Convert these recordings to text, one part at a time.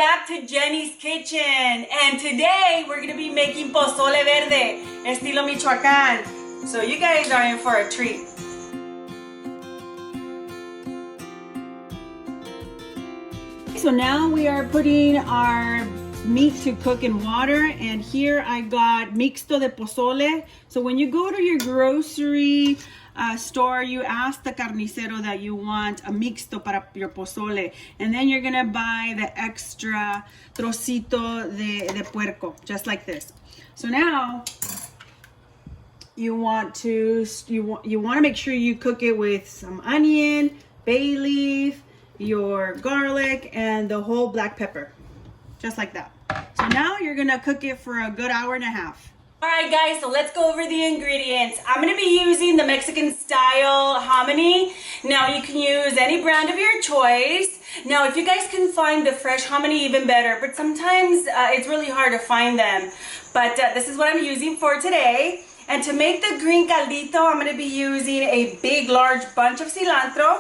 back to Jenny's Kitchen, and today we're gonna be making pozole verde, estilo Michoacán. So you guys are in for a treat. So now we are putting our meat to cook in water, and here I got mixto de pozole. So when you go to your grocery store, you ask the carnicero that you want a mixto para your pozole, and then you're gonna buy the extra trocito de puerco, just like this. So now you want to make sure you cook it with some onion, bay leaf, your garlic, and the whole black pepper, just like that. So now you're gonna cook it for a good hour and a half. All right, guys, so let's go over the ingredients. I'm gonna be using the Mexican style hominy. Now you can use any brand of your choice. Now if you guys can find the fresh hominy, even better, but sometimes it's really hard to find them. But this is what I'm using for today. And to make the green caldito, I'm gonna be using a big, large bunch of cilantro.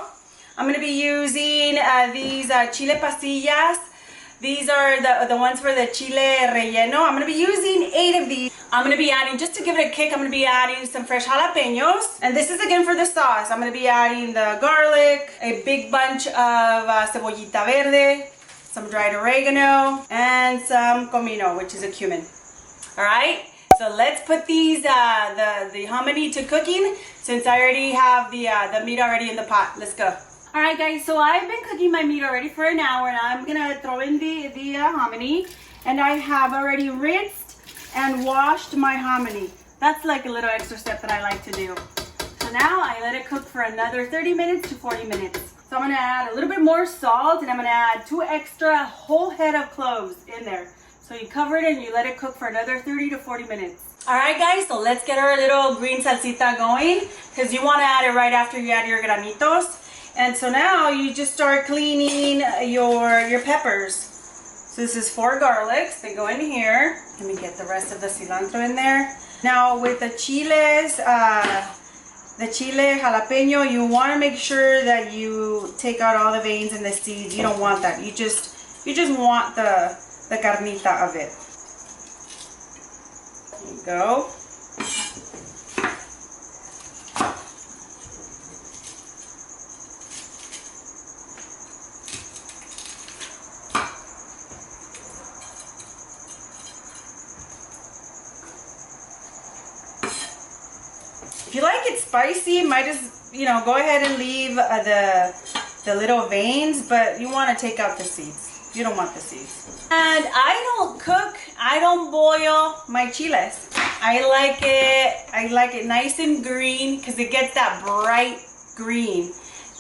I'm gonna be using these chile pasillas. These are the ones for the chile relleno. I'm gonna be using 8 of these. I'm gonna be adding, just to give it a kick, I'm gonna be adding some fresh jalapeños. And this is again for the sauce. I'm gonna be adding the garlic, a big bunch of cebollita verde, some dried oregano, and some comino, which is a cumin. All right, so let's put these, the hominy to cooking, since I already have the meat already in the pot. Let's go. All right, guys, so I've been cooking my meat already for an hour, and I'm gonna throw in the hominy, and I have already rinsed and washed my hominy. That's like a little extra step that I like to do. So now I let it cook for another 30 minutes to 40 minutes. So I'm gonna add a little bit more salt, and I'm gonna add 2 extra whole head of cloves in there. So you cover it and you let it cook for another 30 to 40 minutes. All right, guys, so let's get our little green salsita going, because you wanna add it right after you add your granitos. And so now you just start cleaning your peppers. So this is 4 garlics. They go in here. Let me get the rest of the cilantro in there. Now with the chiles, the chile jalapeño, you want to make sure that you take out all the veins and the seeds. You don't want that. You just want the carnita of it. There you go. If you like it spicy, you might just, go ahead and leave the little veins, but you want to take out the seeds. You don't want the seeds. And I don't boil my chiles. I like it nice and green, because it gets that bright green.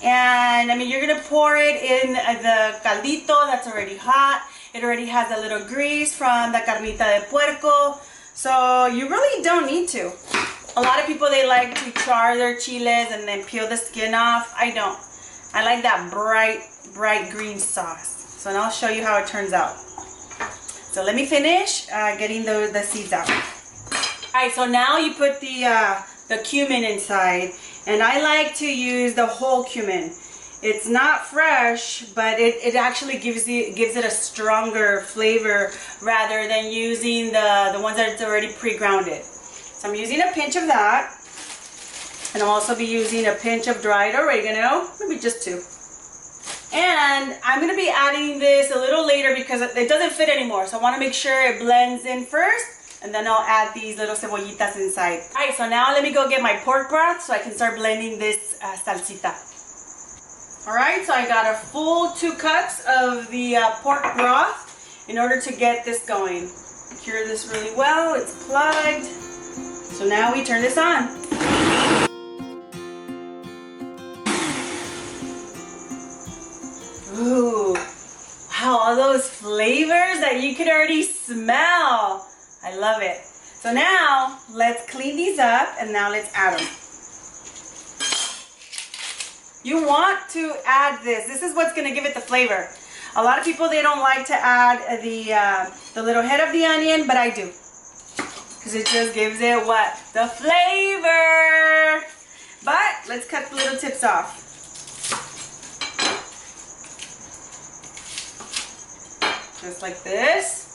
And I mean, you're gonna pour it in the caldito that's already hot. It already has a little grease from the carnita de puerco, so you really don't need to. A lot of people, they like to char their chiles and then peel the skin off. I don't. I like that bright green sauce. So now I'll show you how it turns out. So let me finish getting the seeds out. All right, so now you put the cumin inside, and I like to use the whole cumin. It's not fresh, but it actually gives it a stronger flavor rather than using the ones that's already pre-grounded. So I'm using a pinch of that, and I'll also be using a pinch of dried oregano, maybe just 2. And I'm going to be adding this a little later because it doesn't fit anymore. So I want to make sure it blends in first, and then I'll add these little cebollitas inside. All right, so now let me go get my pork broth so I can start blending this salsita. All right, so I got a full 2 cups of the pork broth in order to get this going. Cure this really well. It's plugged. So now we turn this on. Ooh, wow, all those flavors that you can already smell. I love it. So now let's clean these up, and now let's add them. You want to add this. This is what's gonna give it the flavor. A lot of people, they don't like to add the little head of the onion, but I do. Because it just gives it what? The flavor. But let's cut the little tips off. Just like this.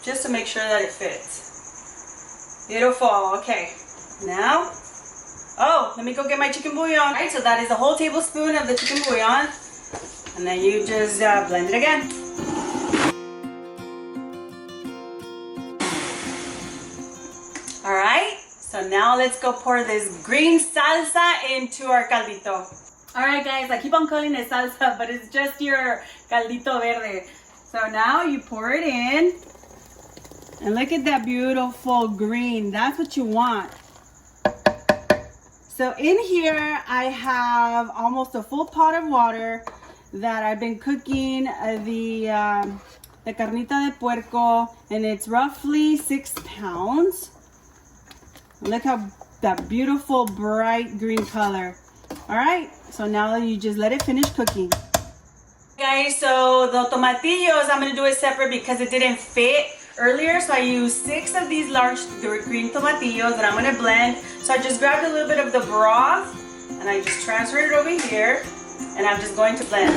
Just to make sure that it fits. Beautiful. Okay. Now, oh, let me go get my chicken bouillon. All right, so that is a whole tablespoon of the chicken bouillon. And then you just blend it again. All right, so now let's go pour this green salsa into our caldito. All right, guys, I keep on calling it salsa, but it's just your caldito verde. So now you pour it in. And look at that beautiful green. That's what you want. So in here, I have almost a full pot of water that I've been cooking the carnita de puerco, and it's roughly 6 pounds. Look how that beautiful bright green color. All right, so now you just let it finish cooking. Guys, so the tomatillos, I'm gonna do it separate because it didn't fit earlier, so I used 6 of these large green tomatillos that I'm gonna blend. So I just grabbed a little bit of the broth and I just transferred it over here, and I'm just going to blend.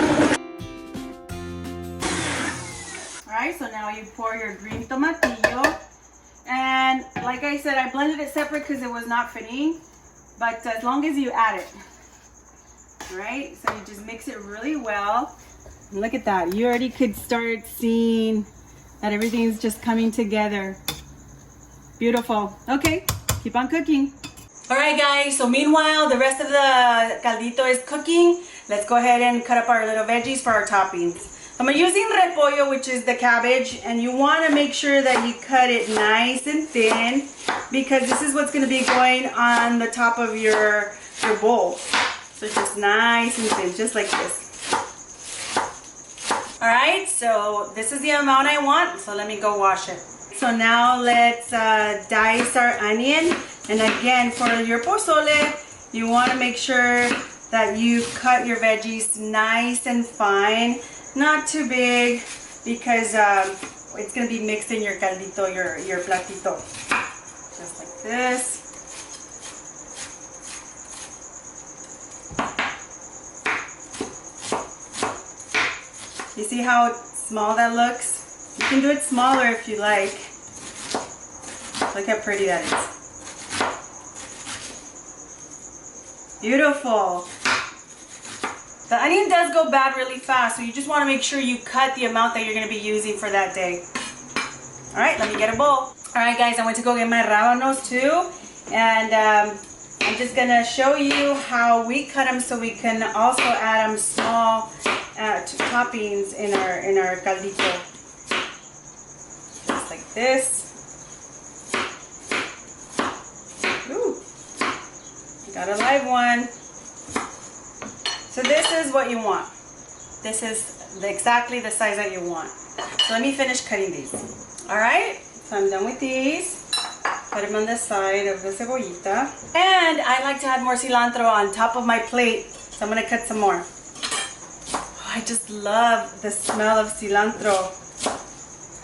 All right, so now you pour your green tomatillo, and like I said, I blended it separate because it was not fitting, but as long as you add it. All right, so you just mix it really well. And look at that, you already could start seeing that everything's just coming together. Beautiful. Okay, keep on cooking. All right, guys, so meanwhile, the rest of the caldito is cooking. Let's go ahead and cut up our little veggies for our toppings. I'm using repollo, which is the cabbage, and you want to make sure that you cut it nice and thin because this is what's going to be going on the top of your bowl. So just nice and thin, just like this. All right, so this is the amount I want, so let me go wash it. So now let's dice our onion. And again, for your pozole, you want to make sure that you cut your veggies nice and fine, not too big, because it's going to be mixed in your caldito, your platito. Just like this. You see how small that looks? You can do it smaller if you like. Look how pretty that is. Beautiful. The onion does go bad really fast, so you just want to make sure you cut the amount that you're going to be using for that day. All right, let me get a bowl. All right, guys, I went to go get my rábanos too, and I'm just going to show you how we cut them so we can also add them small toppings in our caldito. Just like this. Ooh, got a live one. So this is what you want. This is exactly the size that you want. So let me finish cutting these. All right, so I'm done with these. Put them on the side of the cebollita. And I like to add more cilantro on top of my plate, so I'm gonna cut some more. I just love the smell of cilantro.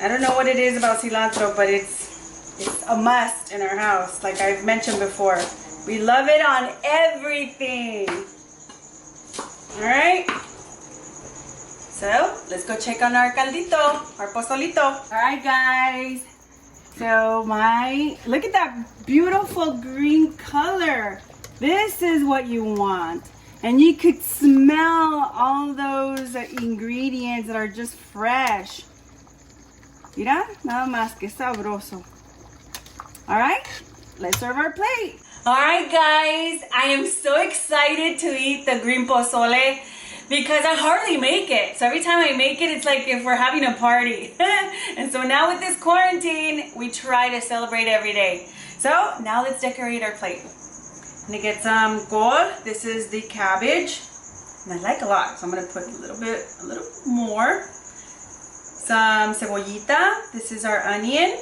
I don't know what it is about cilantro, but it's a must in our house, like I've mentioned before. We love it on everything. All right. So let's go check on our caldito, our pozolito. All right, guys. So look at that beautiful green color. This is what you want. And you could smell all those ingredients that are just fresh. Mira, nada más que sabroso. All right, let's serve our plate. All right, guys, I am so excited to eat the green pozole because I hardly make it. So every time I make it, it's like if we're having a party. And so now with this quarantine, we try to celebrate every day. So now let's decorate our plate. I'm gonna get some col. This is the cabbage, and I like a lot, so I'm gonna put a little more. Some cebollita. This is our onion,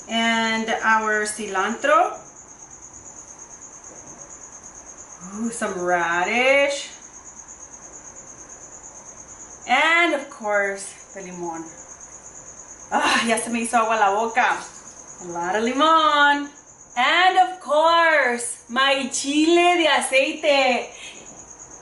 and our cilantro. Ooh, some radish, and of course the limon. Ah, ya se me hizo agua la boca. A lot of limon. And of course, my chile de aceite.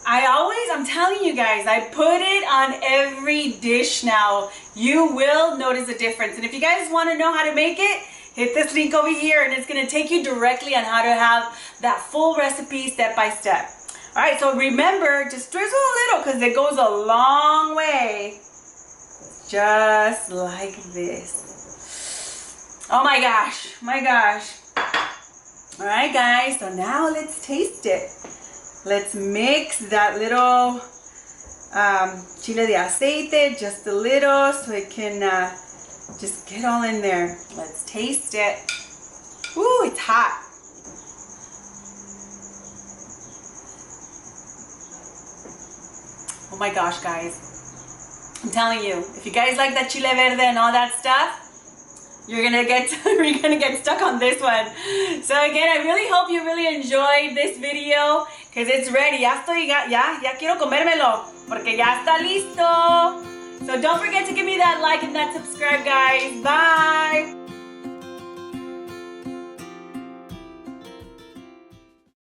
I'm telling you guys, I put it on every dish now. You will notice a difference. And if you guys want to know how to make it, hit this link over here and it's going to take you directly on how to have that full recipe step by step. All right, so remember, just drizzle a little because it goes a long way. Just like this. Oh my gosh, my gosh. All right, guys, so now let's taste it. Let's mix that little chile de aceite just a little so it can just get all in there. Let's taste it. Ooh, it's hot. Oh my gosh, guys. I'm telling you, if you guys like that chile verde and all that stuff, you're gonna get stuck on this one. So again, I really hope you really enjoyed this video because it's ready. Ya quiero comérmelo porque ya está listo. So don't forget to give me that like and that subscribe, guys. Bye.